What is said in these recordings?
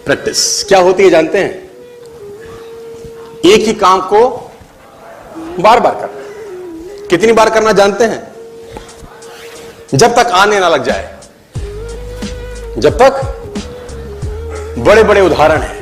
Practice क्या होती है जानते हैं? एक ही काम को बार बार करना। कितनी बार करना जानते हैं? जब तक आने ना लग जाए। जब तक बड़े बड़े उदाहरण हैं।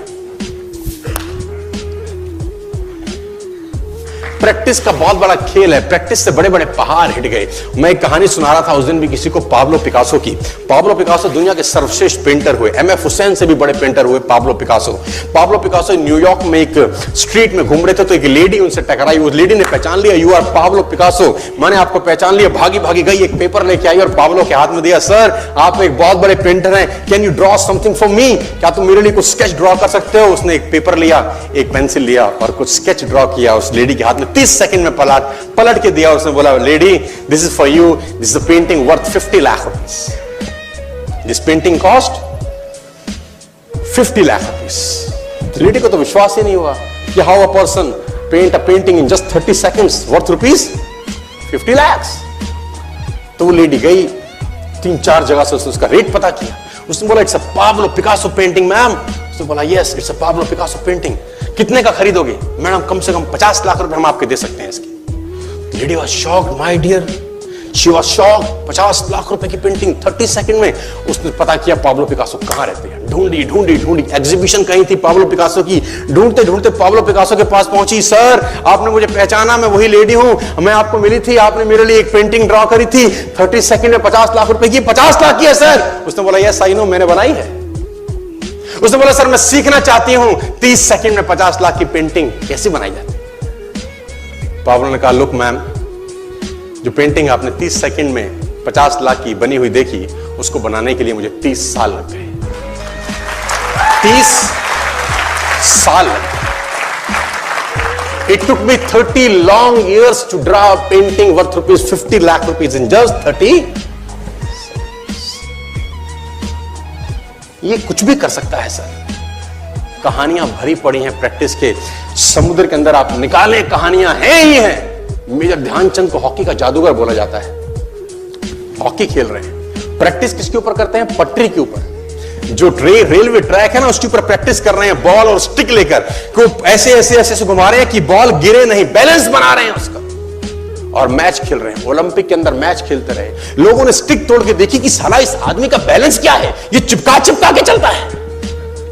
प्रैक्टिस का बहुत बड़ा खेल है। प्रैक्टिस से बड़े बड़े पहाड़ हिट गए। मैं एक कहानी सुना रहा था उस दिन भी किसी को, पाब्लो पिकासो की। पाब्लो पिकासो दुनिया के सर्वश्रेष्ठ पेंटर हुए। एमएफ हुसैन से भी बड़े पेंटर हुए Pablo Picasso. Pablo Picasso New York में एक स्ट्रीट में घूम रहे थे तो एक लेडी उनसे टकराई। उस लेडी ने पहचान लिया, यू आर पाब्लो पिकासो, मैंने आपको पहचान लिया। भागी भागी गई, एक पेपर लेके आई और पाब्लो के हाथ में दिया। सर आप एक बहुत बड़े पेंटर हैं, can you draw something for me? क्या तुम मेरे लिए कुछ स्केच ड्रॉ कर सकते हो? उसने एक पेपर लिया, एक पेंसिल लिया और कुछ स्केच ड्रॉ किया उस लेडी के हाथ में। 30 सेकंड में पलट के दिया। उसने बोला, lady this is for you, this is a painting worth 50 lakh rupees. This painting cost 50 lakh rupees. Lady को तो विश्वास ही नहीं हुआ कि how a person paint a painting in just 30 seconds worth rupees 50 lakh. तो वो लेडी गई, 3-4 जगह से उसका रेट पता किया। उसने बोला, it's a Pablo Picasso painting ma'am. उसने बोला, yes it's a Pablo Picasso painting. कितने का खरीदोगे? मैडम कम से कम 50 लाख रुपए हम आपके दे सकते हैं इसकी। Lady was shocked, my dear, she was shocked. 50 lakh रुपए की पेंटिंग 30 सेकंड में। उसने पता किया पाब्लो पिकासो कहां रहते हैं। ढूंढी ढूंढी ढूंढी, एग्जीबिशन कहीं थी पाब्लो पिकासो की। ढूंढते ढूंढते पाब्लो पिकासो के पास पहुंची। सर आपने मुझे पहचाना, मैं वही लेडी हूं, मैं आपको मिली थी, आपने मेरे लिए एक पेंटिंग ड्रॉ करी थी 30 सेकंड में 50 लाख रुपए की। 50 लाख की है सर? उसने बोला, यस आई नो, मैंने बनाई है। उसने बोला, सर मैं सीखना चाहती हूं 30 सेकंड में 50 लाख की पेंटिंग कैसे बनाई जाती है। पाब्लो ने कहा, लुक मैम, जो पेंटिंग आपने 30 सेकंड में 50 लाख की बनी हुई देखी, उसको बनाने के लिए मुझे 30 साल लग गए। 30 साल लग गए। It took me 30 long years to draw a painting worth rupees 50 lakh rupees in just 30। ये कुछ भी कर सकता है सर। कहानियां भरी पड़ी हैं प्रैक्टिस के समुद्र के अंदर। आप निकालें, कहानियां हैं ही हैं। मेजर ध्यानचंद को हॉकी का जादूगर बोला जाता है। हॉकी खेल रहे हैं, प्रैक्टिस किसके ऊपर करते हैं? पटरी के ऊपर। जो रेलवे ट्रैक है ना, उसके ऊपर प्रैक्टिस कर रहे हैं बॉल और स्टिक लेकर। को ऐसे ऐसे ऐसे घुमा रहे हैं कि बॉल गिरे नहीं, बैलेंस बना रहे हैं उसका। और मैच खेल रहे हैं। ओलंपिक के अंदर मैच खेलते रहे। लोगों ने स्टिक तोड़ के देखी कि साला इस आदमी का बैलेंस क्या है, ये चिपका चिपका के चलता है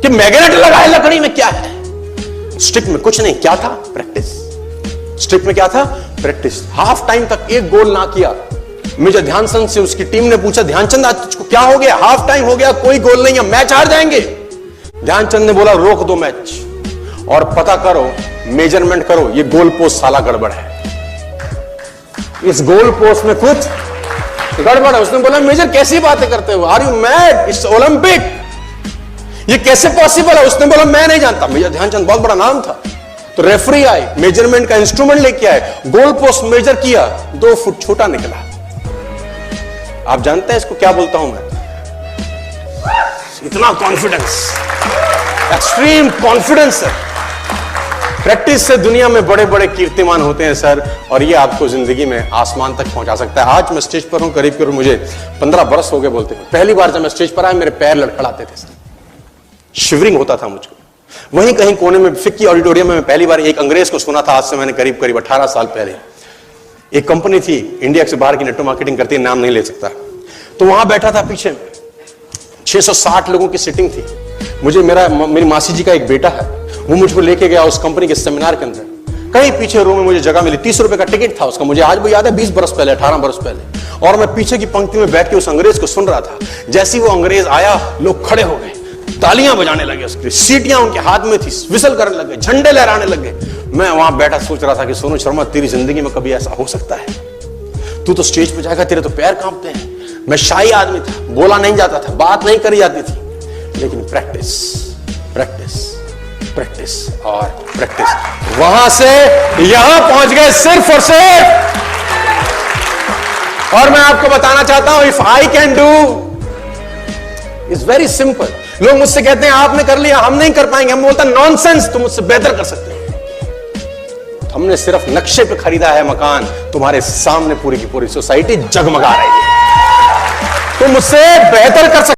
कि मैग्नेट लगा है लकड़ी में, क्या है? स्टिक में कुछ नहीं, क्या था? प्रैक्टिस। स्टिक में क्या था? प्रैक्टिस। हाफ टाइम तक एक गोल ना किया। मेजर ध्यानचंद से उसकी टीम ने पूछा, ध्यानचंद आज तुझको क्या हो गया? हाफ टाइम हो गया, कोई गोल नहीं है, मैच हार जाएंगे। ध्यानचंद ने बोला, रोक दो मैच और पता करो, मेजरमेंट करो, ये गोल पोस्ट साला गड़बड़ है, इस गोल पोस्ट में कुछ गड़बड़ है। उसने बोला, मेजर कैसी बातें करते हो? Are you mad? It's Olympic, ये कैसे पॉसिबल है? उसने बोला, मैं नहीं जानता। मेजर ध्यानचंद बहुत बड़ा नाम था। तो रेफरी आए, मेजरमेंट का इंस्ट्रूमेंट लेके आए, गोल पोस्ट मेजर किया, 2 फुट छोटा निकला। आप जानते हैं इसको क्या बोलता हूं मैं? इतना कॉन्फिडेंस, एक्सट्रीम कॉन्फिडेंस है। प्रैक्टिस से दुनिया में बड़े बड़े कीर्तिमान होते हैं सर, और ये आपको जिंदगी में आसमान तक पहुंचा सकता है। आज मैं स्टेज पर हूं, करीब करीब मुझे 15 बरस हो गए बोलते हैं। पहली बार जब मैं स्टेज पर आया, मेरे पैर लड़खड़ाते थे सर, शिवरिंग होता था मुझको। वहीं कहीं कोने में फिक्की ऑडिटोरियम में मैं पहली बार एक अंग्रेज को सुना था। आज से मैंने करीब करीब 18 साल पहले। एक कंपनी थी इंडिया से बाहर की, नेटवर्क मार्केटिंग करती है, नाम नहीं ले सकता। तो वहां बैठा था, पीछे 660 लोगों की सिटिंग थी। मुझे मेरी मासी जी का एक बेटा है, वो मुझको लेके गया उस कंपनी के सेमिनार के अंदर। कहीं पीछे रूम में मुझे जगह मिली, 30 रुपए का टिकट था उसका। मुझे आज भी याद है, 20 बरस पहले, 18 बरस पहले। और मैं पीछे की पंक्ति में बैठ के उस अंग्रेज को सुन रहा था। जैसे ही वो अंग्रेज आया, लोग खड़े हो गए, तालियां बजाने लगे, उसकी सीटियां उनके हाथ में थी, विसल करने लगे, झंडे लहराने लगे। मैं वहां बैठा सोच रहा था कि सोनू शर्मा, तेरी जिंदगी में कभी ऐसा हो सकता है? तू तो स्टेज पे जाएगा, तेरे तो पैर कांपते हैं। मैं शाही आदमी था, बोला नहीं जाता था, बात नहीं करी जाती थी, लेकिन प्रैक्टिस प्रैक्टिस प्रैक्टिस और प्रैक्टिस, वहां से यहां पहुंच गए सिर्फ और सिर्फ। और मैं आपको बताना चाहता हूं, if I can do, it's very simple. लोग मुझसे कहते हैं आपने कर लिया, हम नहीं कर पाएंगे। हम बोलता नॉनसेंस, तुम मुझसे बेहतर कर सकते हो। हमने सिर्फ नक्शे पे खरीदा है मकान, तुम्हारे सामने पूरी की पूरी सोसाइटी जगमगा रही है। तुम मुझसे बेहतर कर सकते